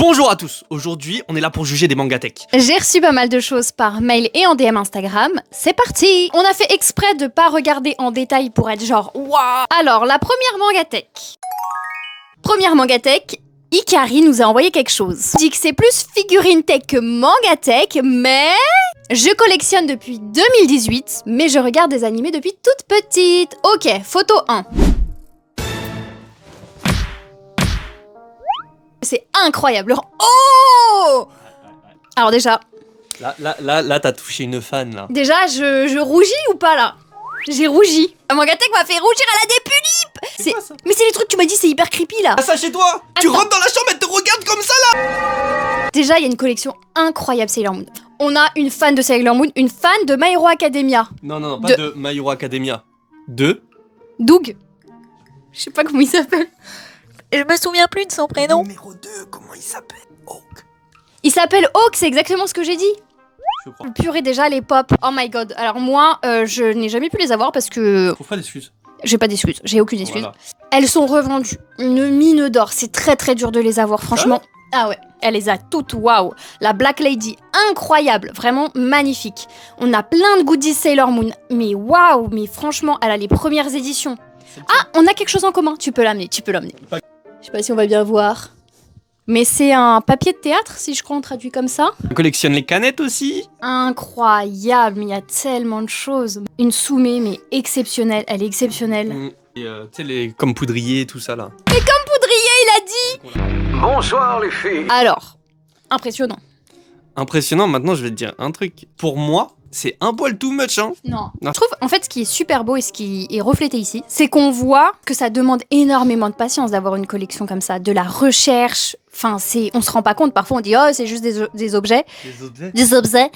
Bonjour à tous, aujourd'hui on est là pour juger des mangatech. J'ai reçu pas mal de choses par mail et en DM Instagram, c'est parti. On a fait exprès de pas regarder en détail pour être genre waouh. Alors la première mangatech, Ikari nous a envoyé quelque chose. Il dit que c'est plus figurine tech que mangatech, mais je collectionne depuis 2018, mais je regarde des animés depuis toute petite. Ok, photo 1. C'est incroyable. Oh! Alors déjà... Là t'as touché une fan là. Déjà, je rougis ou pas là? J'ai rougi. Un mangatech m'a fait rougir à la dépulip. C'est quoi ça? Mais c'est les trucs que tu m'as dit, c'est hyper creepy là. Ah ça chez toi? Tu rentres dans la chambre, elle te regarde comme ça là. Déjà, il y a une collection incroyable Sailor Moon. On a une fan de Sailor Moon, une fan de My Hero Academia. Non, pas de My Hero Academia. De Doug. Je sais pas comment il s'appelle. Je me souviens plus de son prénom. Numéro 2, comment il s'appelle? Hawk. Il s'appelle Hawk, c'est exactement ce que j'ai dit. Je crois. Purée, déjà les pop, oh my god. Alors moi, je n'ai jamais pu les avoir parce que... Trouve pas d'excuses. J'ai pas d'excuses, j'ai aucune excuse. Voilà. Elles sont revendues, une mine d'or, c'est très très dur de les avoir, franchement. Ah ouais, elle les a toutes, waouh. La Black Lady, incroyable, vraiment magnifique. On a plein de goodies Sailor Moon, mais waouh, mais franchement, elle a les premières éditions. Ah, on a quelque chose en commun, tu peux l'amener. Je sais pas si on va bien voir. Mais c'est un papier de théâtre, si je crois on traduit comme ça. On collectionne les canettes aussi. Incroyable, mais il y a tellement de choses. Une Soumé, mais exceptionnelle, elle est exceptionnelle. Et tu sais, les comme poudrier, tout ça là. Poudrier, il a dit. Bonsoir les filles. Alors, impressionnant. Impressionnant, maintenant je vais te dire un truc. Pour moi, c'est un poil too much hein. Non. Non. Je trouve, en fait, ce qui est super beau et ce qui est reflété ici, c'est qu'on voit que ça demande énormément de patience d'avoir une collection comme ça, de la recherche. Enfin, on se rend pas compte. Parfois, on dit, oh, c'est juste des objets. Des objets.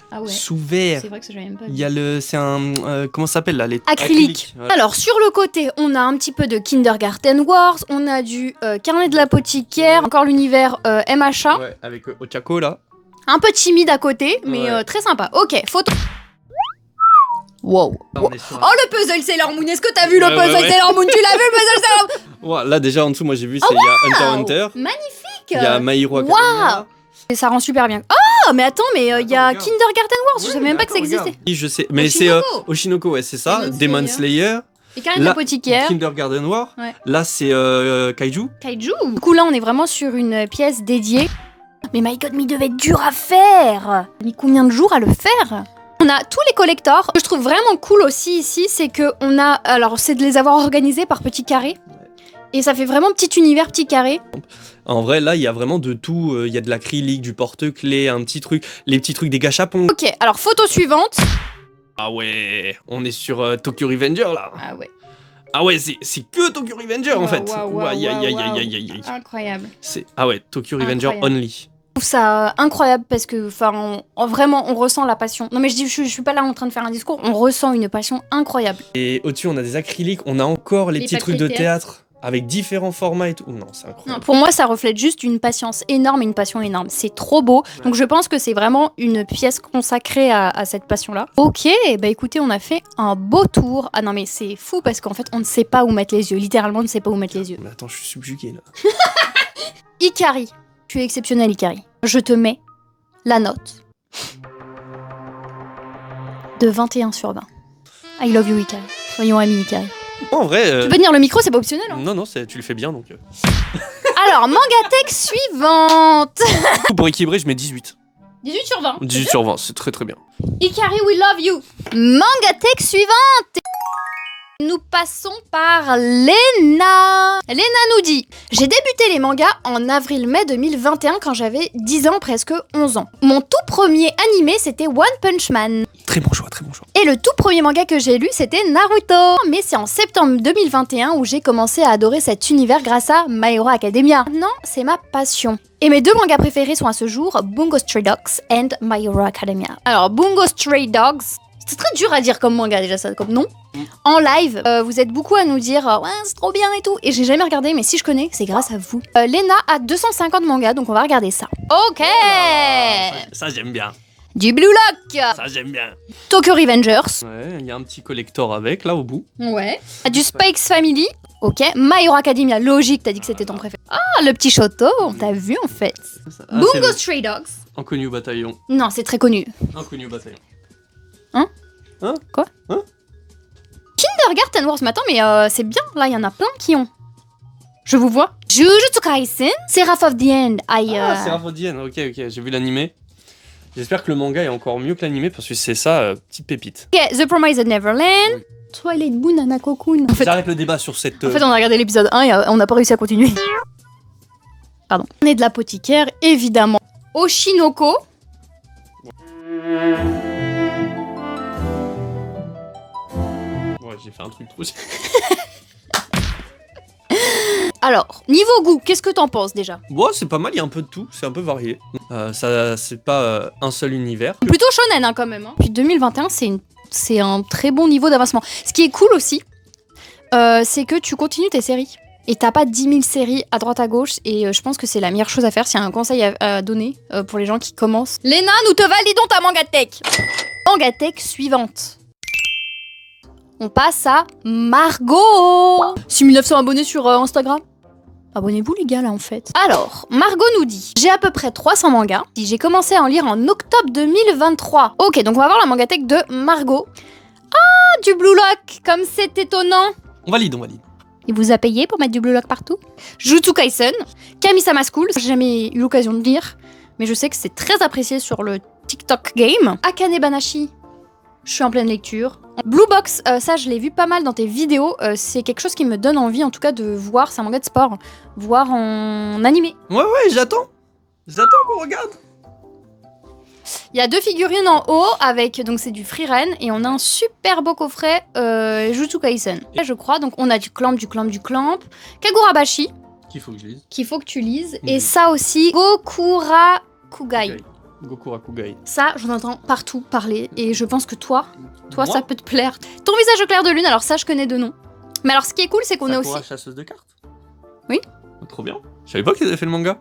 Ah ouais. Sous verre. C'est vrai que ça, j'avais même pas Il vu. y a c'est un comment ça s'appelle là les Acrylique. ouais. Alors, sur le côté, on a un petit peu de Kindergarten Wars, on a du Carnet de l'apothicaire, encore l'univers MHA. Ouais, avec Ochako là. Un peu timide à côté, mais Ouais. très sympa. Ok, photo. Wow. Là, on est sur un- Oh, le puzzle Sailor Moon, est-ce que t'as vu le Ouais, puzzle ouais. Sailor Moon? Tu l'as vu le puzzle Sailor Moon? Ouais, là déjà en dessous moi j'ai vu c'est il y a Hunter x Hunter, Magnifique. il y a My Hero Academia. Et ça rend super bien. Oh, mais attends, mais il y a Attends, regarde. Kindergarten Wars, je Ouais, savais même pas que ça attends, existait. regarde. Oui, je sais, mais c'est Oshinoko. Oshinoko, ouais, c'est ça, Demon Demon Slayer. Et Carnet de Là, l'apothicaire. Kindergarten War. Ouais. Là c'est Kaiju. Kaiju. Du coup, là, on est vraiment sur une pièce dédiée. Mais my god, mais il devait être dur à faire. Mais combien de jours à le faire? On a tous les collectors. Ce que je trouve vraiment cool aussi ici, c'est que on a, alors c'est de les avoir organisés par petits carrés. Et ça fait vraiment petit univers, petit carré. En vrai là il y a vraiment de tout, il y a de l'acrylique, du porte-clés, un petit truc, les petits trucs des gâchapons. Ok, alors photo suivante. Ah ouais, on est sur Tokyo Revenger là. Ah ouais. Ah ouais, c'est que Tokyo Revenger en fait. Waouh, Aïe, aïe, aïe, aïe, aïe, aïe. Incroyable. Ah ouais, Tokyo Revenger Incroyable. only. Je trouve ça incroyable parce que, enfin, vraiment, on ressent la passion. Non mais je suis pas là en train de faire un discours, on ressent une passion incroyable. Et au-dessus on a des acryliques, on a encore les Les petits trucs de papiers théâtre avec différents formats et tout. Non, c'est Non, incroyable. pour moi, ça reflète juste une patience énorme et une passion énorme. C'est trop beau. Donc je pense que c'est vraiment une pièce consacrée à cette passion-là. Ok, bah écoutez, on a fait un beau tour. Ah non mais c'est fou parce qu'en fait, on ne sait pas où mettre les yeux. Littéralement, on ne sait pas où mettre les yeux. Mais attends, je suis subjugué là. Ikari. Tu es exceptionnel, Ikari. Je te mets la note de 21 sur 20. I love you, Ikari. Soyons amis, Ikari. En vrai. Tu peux tenir le micro, c'est pas optionnel. Hein. Non, tu le fais bien donc. Alors, mangatech suivante. Pour équilibrer, je mets 18. 18 sur 20. 18 sur 20, c'est très très bien. Ikari, we love you. Mangatech suivante. Nous passons par Léna. Léna nous dit: j'ai débuté les mangas en avril-mai 2021 quand j'avais 10 ans, presque 11 ans. Mon tout premier animé, c'était One Punch Man. Très bon choix, très bon choix. Et le tout premier manga que j'ai lu, c'était Naruto. Mais c'est en septembre 2021 où j'ai commencé à adorer cet univers grâce à My Hero Academia. Maintenant, c'est ma passion. Et mes deux mangas préférés sont à ce jour Bungo Stray Dogs and My Hero Academia. Alors, Bungo Stray Dogs, c'est très dur à dire comme manga déjà, ça, comme nom. En live, vous êtes beaucoup à nous dire ouais, c'est trop bien et tout. Et j'ai jamais regardé, mais si je connais, c'est grâce à vous. Léna a 250 mangas, donc on va regarder ça. Ok. Ça j'aime bien. Du Blue Lock. Ça j'aime bien. Tokyo Revengers. Ouais, il y a un petit collector avec là au bout. Ouais. Du Spikes Family. Ok, My Hero Academia, logique, t'as dit que c'était ton préféré. Ah, le petit Shoto, on t'a vu en fait. Ah, Bungo Stray Dogs. Inconnu au bataillon. Non, c'est très connu. Inconnu au bataillon. Quoi Hein Kindergarten Wars, mais attends, mais c'est bien, là, il y en a plein qui ont. Je vous vois. Jujutsu Kaisen, Seraph of the End. Ah, c'est Raphaël, ok, j'ai vu l'animé. J'espère que le manga est encore mieux que l'animé parce que c'est ça, petite pépite. Ok, The Promised Neverland. Twilight Moon, Anako-kun. En fait, J'arrête le débat sur cette... on a regardé l'épisode 1 et on n'a pas réussi à continuer. Pardon. On est de l'apothicaire, évidemment. Oshinoko. Ouais, j'ai fait un truc trop... Alors, niveau goût, qu'est-ce que t'en penses déjà? Ouais, c'est pas mal, il y a un peu de tout, c'est un peu varié. Ça, c'est pas un seul univers. Plutôt shonen hein, quand même. Hein. Puis 2021, c'est un très bon niveau d'avancement. Ce qui est cool aussi, c'est que tu continues tes séries. Et t'as pas 10 000 séries à droite à gauche. Et je pense que c'est la meilleure chose à faire. S'il y a un conseil à donner pour les gens qui commencent. Léna, nous te validons ta Mangatech. Mangatech suivante. On passe à Margot. 6900 abonnés sur Instagram. Abonnez-vous les gars là en fait. Alors, Margot nous dit: j'ai à peu près 300 mangas. J'ai commencé à en lire en octobre 2023. Ok, donc on va voir la mangatech de Margot. Ah, du Blue Lock, comme c'est étonnant. On valide. Il vous a payé pour mettre du Blue Lock partout? Jujutsu Kaisen, Kami-sama School, j'ai jamais eu l'occasion de lire, mais je sais que c'est très apprécié sur le TikTok game. Akane Banashi, je suis en pleine lecture. Blue Box, ça je l'ai vu pas mal dans tes vidéos, c'est quelque chose qui me donne envie en tout cas de voir, c'est un manga de sport, voir en animé. Ouais, j'attends qu'on regarde. Il y a 2 figurines en haut avec, donc c'est du Frieren, et on a un super beau coffret Jujutsu Kaisen. Là je crois, donc on a du clamp, Kagurabashi, Qu'il faut que je lise. qu'il faut que tu lises, et ça aussi, Gokurakugai. Gokurakugai. Ça, j'en entends partout parler, et je pense que toi, Moi ça peut te plaire. Ton visage au clair de lune, alors ça, je connais de nom. Mais alors, ce qui est cool, c'est qu'on est aussi... Sakura, chasseuse de cartes. Oui. Trop bien. Je savais pas qu'ils avaient fait le manga.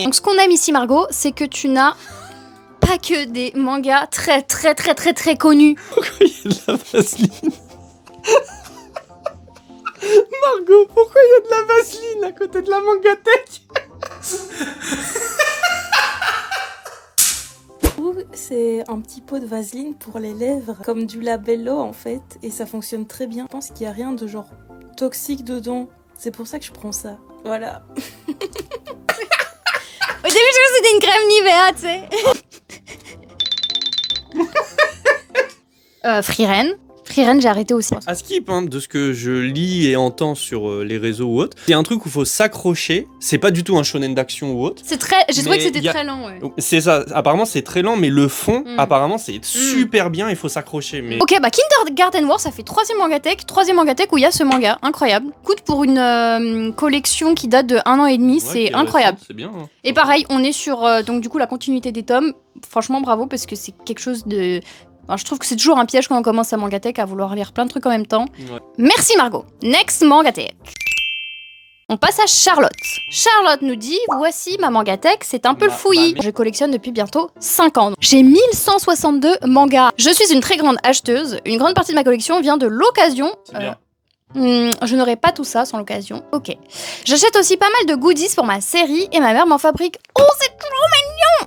Donc, ce qu'on aime ici, Margot, c'est que tu n'as pas que des mangas très connus. Pourquoi il y a de la vaseline? Margot, pourquoi il y a de la vaseline à côté de la mangatech? C'est un petit pot de vaseline pour les lèvres, comme du labello en fait, et ça fonctionne très bien. Je pense qu'il n'y a rien de genre toxique dedans, c'est pour ça que je prends ça. Voilà. Au début, je crois que c'était une crème Nivea, tu sais. Frieren, j'ai arrêté aussi. À skip, hein, de ce que je lis et entends sur les réseaux ou autres, c'est un truc où il faut s'accrocher. C'est pas du tout un shonen d'action ou autre. C'est très... J'ai trouvé que Mais c'était y a- très lent, ouais. C'est ça, apparemment c'est très lent, mais le fond, apparemment c'est super bien, il faut s'accrocher. Mais... Ok, bah Kindergarten Wars, ça fait troisième mangatech où il y a ce manga, incroyable. Coûte pour une collection qui date de 1 an et demi, Ouais, c'est qui est incroyable. récente, c'est bien. Hein. Et pareil, on est sur donc du coup la continuité des tomes. Franchement, bravo parce que c'est quelque chose de... Alors, je trouve que c'est toujours un piège quand on commence sa mangatech à vouloir lire plein de trucs en même temps. Ouais. Merci Margot. Next mangatech. On passe à Charlotte. Charlotte nous dit: voici ma mangatech, c'est un peu le fouillis. Je collectionne depuis bientôt 5 ans. J'ai 1162 mangas. Je suis une très grande acheteuse. Une grande partie de ma collection vient de l'occasion. C'est bien. Je n'aurais pas tout ça sans l'occasion. Ok. J'achète aussi pas mal de goodies pour ma série et ma mère m'en fabrique. Oh, c'est trop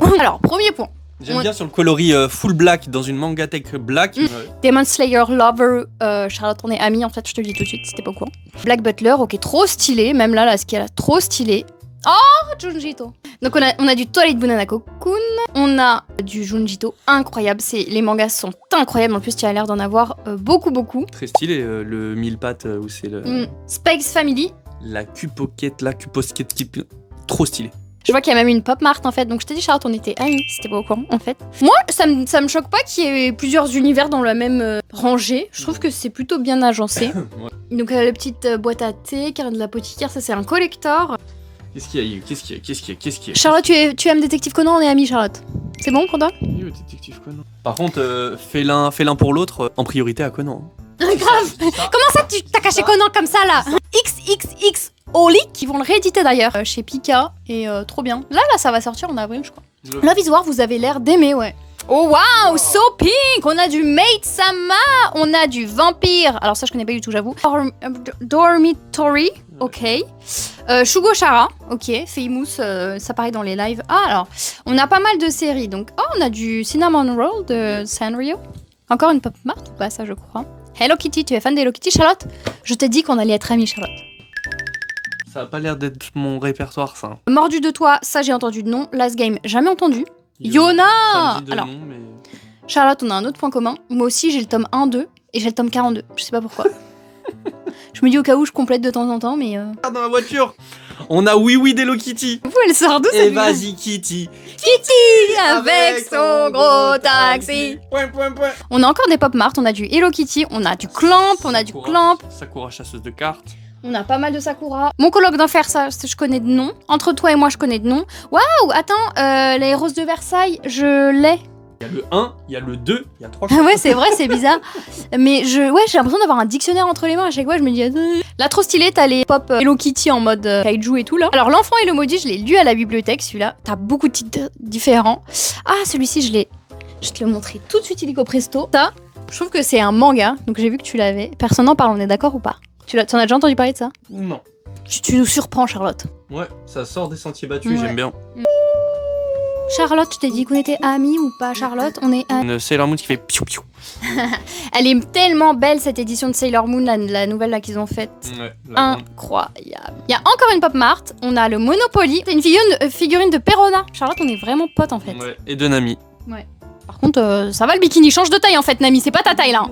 mignon. Alors, premier point. J'aime bien sur le coloris full black dans une mangatech black. Ouais. Demon Slayer Lover, Charlotte, on est amis en fait, je te le dis tout de suite si t'es pas au courant. Black Butler, ok, trop stylé, même là, ce qu'il y a là, trop stylé. Oh, Junjito. Donc on a du Twilight Bunanako-kun, on a du Junjito incroyable, les mangas sont incroyables, en plus tu as l'air d'en avoir beaucoup. Très stylé, le mille pattes où c'est le... Spikes Family. La cupoquette, trop stylé. Je vois qu'il y a même une Pop Mart en fait, donc je t'ai dit Charlotte, on était amis, si t'es pas au courant en fait. Moi, ça me choque pas qu'il y ait plusieurs univers dans la même rangée, je trouve que c'est plutôt bien agencé. Ouais. Donc la petite boîte à thé, carnet de l'apothicaire, ça c'est un collector. Qu'est-ce qu'il y a eu? Qu'est-ce qu'il y a? Charlotte, tu aimes Détective Conan, on est amis Charlotte. C'est bon pour toi? Oui, le détective Conan. Par contre, fais l'un pour l'autre, en priorité à Conan. Grave. Comment ça tu t'as caché Conan comme ça là? XXX Oli qui vont le rééditer d'ailleurs chez Pika et trop bien. Là ça va sortir en avril je crois. Love is War, vous avez l'air d'aimer, ouais. Oh waouh, so pink. On a du Maid-sama, on a du Vampire. Alors ça, je connais pas du tout, j'avoue. Dormitory, ok. Shugo Chara, ok. Famous, ça paraît dans les lives. Ah, alors, on a pas mal de séries. Donc, oh, on a du Cinnamon Roll de Sanrio. Encore une pop mart ou pas, ça, je crois. Hello Kitty, tu es fan d'Hello Kitty, Charlotte? Je t'ai dit qu'on allait être amis, Charlotte. Ça a pas l'air d'être mon répertoire, ça. Mordu de toi, ça, j'ai entendu de nom. Last Game, jamais entendu. Yona. Ça me dit de Alors, nom, mais... Charlotte, on a un autre point commun. Moi aussi, j'ai le tome 1, 2 et j'ai le tome 42. Je sais pas pourquoi. Je me dis au cas où je complète de temps en temps, mais... Dans la voiture, on a Oui Oui d'Hello Kitty. Vous, elle sort d'où Et cette vas-y Kitty. Kitty avec son gros taxi. Point, point, point. On a encore des pop mart, on a du Hello Kitty, on a du Clamp, on a du Clamp. Sakura chasseuse de cartes. On a pas mal de Sakura. Mon colloque d'enfer, ça, je connais de nom. Entre toi et moi, je connais de nom. Waouh, attends, les roses de Versailles, je l'ai. Il y a le 1, il y a le 2, il y a 3. Ah ouais, c'est vrai, c'est bizarre. Mais j'ai l'impression d'avoir un dictionnaire entre les mains. À chaque fois, je me dis... Là, trop stylé, t'as les pop Hello Kitty en mode kaiju et tout, là. Alors, L'Enfant et le Maudit, je l'ai lu à la bibliothèque, celui-là. T'as beaucoup de titres différents. Ah, celui-ci, je te le montrer tout de suite, illico presto. Ça, je trouve que c'est un manga, donc j'ai vu que tu l'avais. Personne n'en parle, on est d'accord ou pas? Tu en as déjà entendu parler de ça? Non. Tu nous surprends, Charlotte. Ouais, ça sort des sentiers battus, Ouais. j'aime bien. Charlotte, je t'ai dit qu'on était amis ou pas, Charlotte? On est amis. Une Sailor Moon qui fait piou piou. Elle est tellement belle, cette édition de Sailor Moon, la nouvelle là qu'ils ont faite. Ouais, Incroyable. Il y a encore une pop mart, on a le Monopoly. C'est une figurine de Perona. Charlotte, on est vraiment potes en fait. Ouais, et de Nami. Par contre, ça va le bikini, change de taille en fait, Nami, c'est pas ta taille là.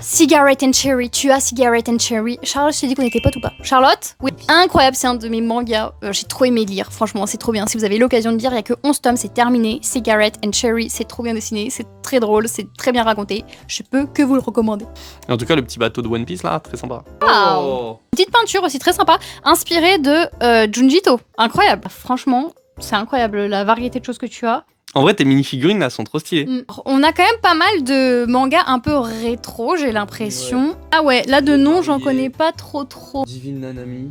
Cigarette and Cherry, tu as Cigarette and Cherry. Charlotte, je t'ai dit qu'on était potes ou pas? Charlotte? Oui. Incroyable, c'est un de mes mangas. J'ai trop aimé lire, franchement, c'est trop bien. Si vous avez l'occasion de lire, il y a que 11 tomes, c'est terminé. Cigarette and Cherry, c'est trop bien dessiné, c'est très drôle, c'est très bien raconté. Je peux que vous le recommander. En tout cas, le petit bateau de One Piece là, très sympa. Wow. Oh. Petite peinture aussi très sympa, inspirée de Junji Ito. Incroyable, franchement, c'est incroyable la variété de choses que tu as. En vrai, tes mini-figurines là sont trop stylées. On a quand même pas mal de mangas un peu rétro, j'ai l'impression. Ouais. Ah ouais, là de nom, j'en connais pas trop. Divine Nanami.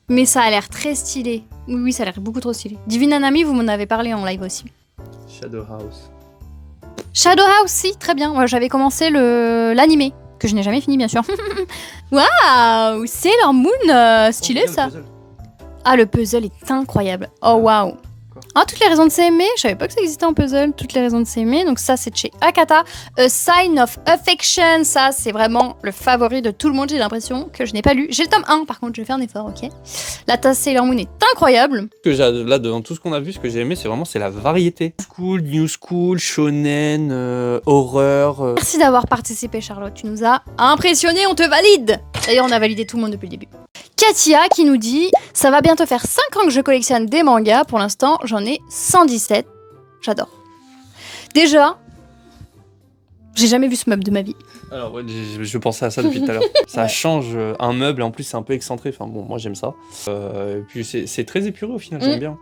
Mais ça a l'air très stylé. Oui, ça a l'air beaucoup trop stylé. Divine Nanami, vous m'en avez parlé en live aussi. Shadow House. Shadow House, si, très bien. Ouais, j'avais commencé l'animé, que je n'ai jamais fini, bien sûr. Waouh, Sailor Moon, stylé ça. Ah, le puzzle est incroyable. Oh, waouh. Ah, toutes les raisons de s'aimer, je savais pas que ça existait en puzzle, toutes les raisons de s'aimer, donc ça c'est de chez Akata. A Sign of Affection, ça c'est vraiment le favori de tout le monde, j'ai l'impression que je n'ai pas lu. J'ai le tome 1 par contre, je vais faire un effort, ok. La tasse Sailor Moon est incroyable. Ce que là, dans tout ce qu'on a vu, ce que j'ai aimé, c'est la variété. School, New School, Shonen, horreur. Merci d'avoir participé Charlotte, tu nous as impressionné, on te valide. D'ailleurs on a validé tout le monde depuis le début. Katia qui nous dit « Ça va bientôt faire 5 ans que je collectionne des mangas. Pour l'instant, j'en ai 117. J'adore. » Déjà, j'ai jamais vu ce meuble de ma vie. Alors ouais, je pensais à ça depuis tout à l'heure. Ça change un meuble et en plus c'est un peu excentré. Enfin bon, moi j'aime ça. Et puis c'est très épuré au final, j'aime bien.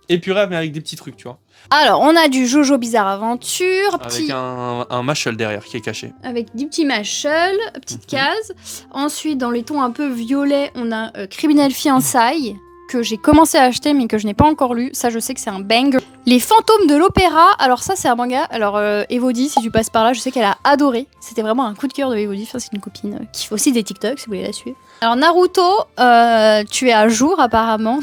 Épuré mais avec des petits trucs, tu vois. Alors, on a du Jojo Bizarre Aventure. Avec un Mashal derrière qui est caché. Avec du petit Mashal, petite case. Ensuite, dans les tons un peu violets, on a Criminel Fiançailles, que j'ai commencé à acheter mais que je n'ai pas encore lu. Ça, je sais que c'est un bang. Les Fantômes de l'Opéra. Alors ça, c'est un manga. Alors, Evody, si tu passes par là, je sais qu'elle a adoré. C'était vraiment un coup de cœur de Evody. Enfin, c'est une copine qui fait aussi des TikTok, si vous voulez la suivre. Alors, Naruto, tu es à jour, apparemment.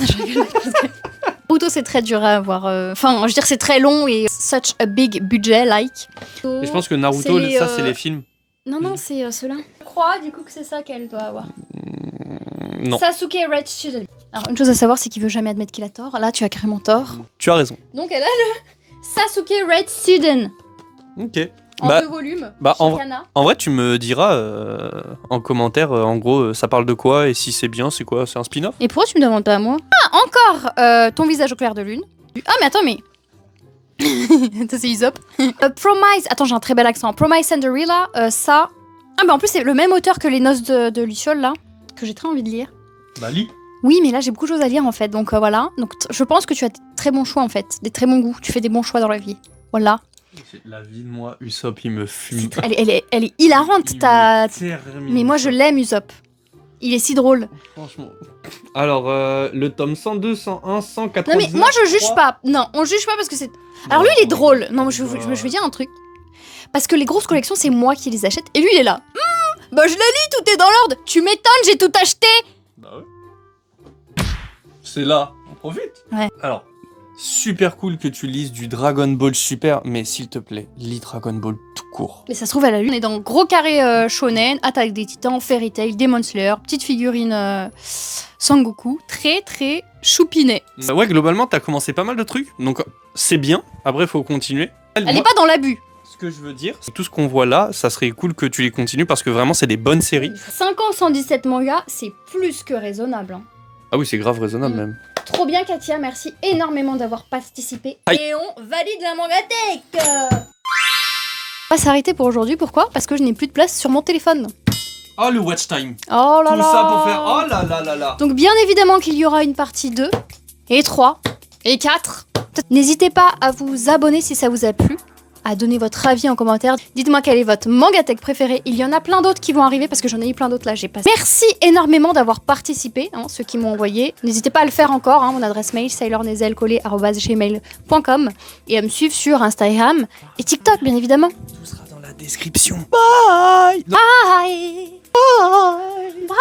Naruto, c'est très dur à avoir. Enfin, je veux dire, c'est très long et such a big budget, like. Et je pense que Naruto, ça, c'est les films. Non, c'est ceux-là. Je crois, du coup, que c'est ça qu'elle doit avoir. Non. Sasuke Red Student. Alors, une chose à savoir, c'est qu'il veut jamais admettre qu'il a tort. Là, tu as carrément tort. Tu as raison. Donc, elle a le Sasuke Red Student. Ok. En 2 volumes. En vrai, tu me diras en commentaire, en gros, ça parle de quoi et si c'est bien, c'est quoi? C'est un spin-off? Et pourquoi tu me demandes pas à moi? Ah, encore Ton visage au clair de lune. Ah, mais attends, mais... ça, c'est Usopp. Promise... Attends, j'ai un très bel accent. Promise Cinderella, ça... Ah, mais en plus, c'est le même auteur que Les Noces de Luciole, là, que j'ai très envie de lire. Bah, lis. Oui, mais là, j'ai beaucoup de choses à lire, en fait. Donc, voilà. Donc, je pense que tu as des très bons choix, en fait. Des très bons goûts. Tu fais des bons choix dans la vie. Voilà. La vie de moi, Usopp, il me fume. Elle est hilarante, mais moi, je l'aime, Usopp. Il est si drôle. Franchement. Alors, le tome 102, 101, 199... Non mais moi je juge pas. Non, on juge pas parce que c'est... Alors lui il est drôle. Non, je vais dire un truc. Parce que les grosses collections, c'est moi qui les achète. Et lui il est là. Bah je la lis, tout est dans l'ordre. Tu m'étonnes, j'ai tout acheté. Bah ouais. C'est là, on profite. Ouais. Alors, super cool que tu lises du Dragon Ball Super, mais s'il te plaît, lis Dragon Ball tout court. Mais ça se trouve à la lune. On est dans gros carré shonen, Attaque des Titans, Fairy Tail, Demon Slayer, petite figurine Sangoku. Très très choupinet. Ouais, globalement, t'as commencé pas mal de trucs, donc c'est bien. Après, faut continuer. Elle est pas dans l'abus. Ce que je veux dire, c'est que tout ce qu'on voit là, ça serait cool que tu les continues parce que vraiment, c'est des bonnes séries. 5 ans, 117 mangas, c'est plus que raisonable. Hein. Ah oui, c'est grave raisonnable même. Trop bien Katia, merci énormément d'avoir participé. Aïe. Et on valide la mangathèque. On va s'arrêter pour aujourd'hui, pourquoi? Parce que je n'ai plus de place sur mon téléphone. Oh, le watch time. Oh là Tout là. ça pour faire... Oh là là là là. Donc bien évidemment qu'il y aura une partie 2, et 3, et 4. N'hésitez pas à vous abonner si ça vous a plu, à donner votre avis en commentaire. Dites-moi quel est votre mangatech préféré. Il y en a plein d'autres qui vont arriver parce que j'en ai eu plein d'autres là. J'ai passé. Merci énormément d'avoir participé, hein, ceux qui m'ont envoyé. N'hésitez pas à le faire encore. Hein, mon adresse mail sailornezelcollé@gmail.com et à me suivre sur Instagram et TikTok bien évidemment. Tout sera dans la description. Bye. Bye. Bye. Bye.